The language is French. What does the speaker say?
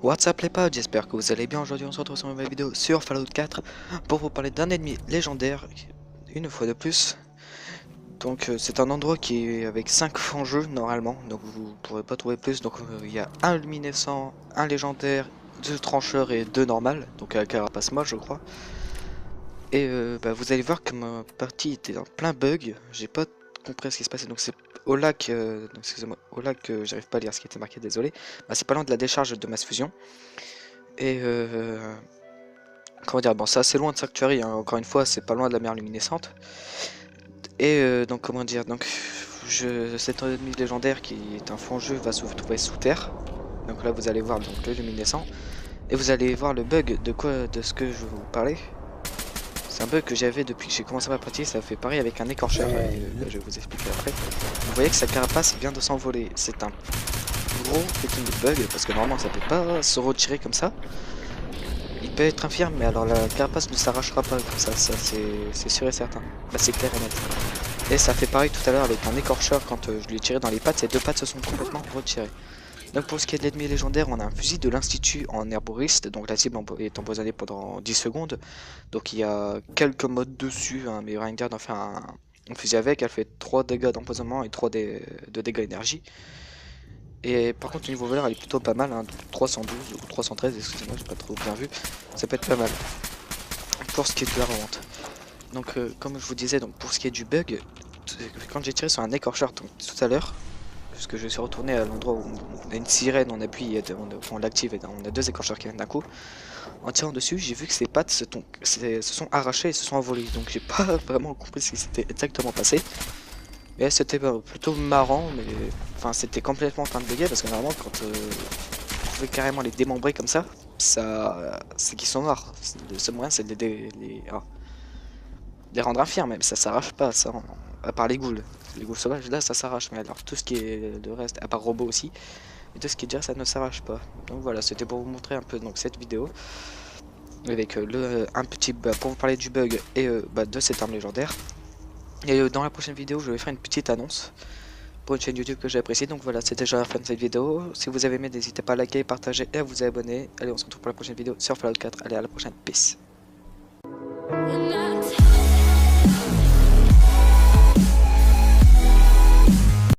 What's up les potes, j'espère que vous allez bien. Aujourd'hui on se retrouve sur une nouvelle vidéo sur Fallout 4 pour vous parler d'un ennemi légendaire, une fois de plus. Donc c'est un endroit qui est avec 5 fonds jeu normalement, donc vous pourrez pas trouver plus. Donc il y a un luminescent, un légendaire, 2 trancheurs et 2 normales, donc à carapace moche je crois. Et vous allez voir que ma partie était dans plein bug, j'ai pas compris ce qui se passait. Donc c'est au lac, excusez-moi, au lac, j'arrive pas à lire ce qui était marqué, désolé. C'est pas loin de la décharge de masse fusion. Et comment dire, bon c'est assez loin de Sanctuary, hein. Encore une fois c'est pas loin de la mer luminescente. Et donc comment dire, donc cet ennemi légendaire qui est un fond jeu va se trouver sous terre. Donc là vous allez voir donc le luminescent. Et vous allez voir le bug de ce que je vais vous parler. C'est un bug que j'avais depuis que j'ai commencé ma partie, ça fait pareil avec un écorcheur, et je vais vous expliquer après. Vous voyez que sa carapace vient de s'envoler, c'est un gros putain de bug, parce que normalement ça peut pas se retirer comme ça. Il peut être infirme, mais alors la carapace ne s'arrachera pas comme ça c'est sûr et certain. C'est clair et net. Et ça fait pareil tout à l'heure avec un écorcheur quand je lui ai tiré dans les pattes, ces deux pattes se sont complètement retirées. Donc pour ce qui est de l'ennemi légendaire, on a un fusil de l'institut en herboriste, donc la cible est empoisonnée pendant 10 secondes. Donc il y a quelques modes dessus, hein, mais rien que dire d'en faire un fusil avec, elle fait 3 dégâts d'empoisonnement et 3 de dégâts énergie. Et par contre au niveau valeur elle est plutôt pas mal, hein, 312 ou 313, excusez-moi j'ai pas trop bien vu, ça peut être pas mal pour ce qui est de la revente. Donc comme je vous disais, donc pour ce qui est du bug, quand j'ai tiré sur un écorcheur tout à l'heure, puisque je suis retourné à l'endroit où on a une sirène, on appuie, on l'active et on a deux écorcheurs qui viennent d'un coup. En tirant dessus, j'ai vu que ses pattes se sont arrachées et se sont envolées. Donc j'ai pas vraiment compris ce qui s'était exactement passé. Mais c'était plutôt marrant, mais enfin c'était complètement en train de bugger parce que normalement quand vous pouvez carrément les démembrer comme ça, c'est qu'ils sont morts. Le seul moyen c'est de les rendre infirmes, mais ça s'arrache pas, ça, à part les ghouls. Les ghouls sauvages là ça s'arrache, mais alors tout ce qui est le reste, à part robot aussi, et tout ce qui est déjà ça ne s'arrache pas. Donc voilà, c'était pour vous montrer un peu donc cette vidéo avec un petit pour vous parler du bug et de cette arme légendaire. Et dans la prochaine vidéo je vais faire une petite annonce pour une chaîne YouTube que j'ai appréciée. Donc voilà, c'est déjà la fin de cette vidéo. Si vous avez aimé, n'hésitez pas à liker, partager et à vous abonner. Allez, on se retrouve pour la prochaine vidéo sur Fallout 4. Allez, à la prochaine, peace.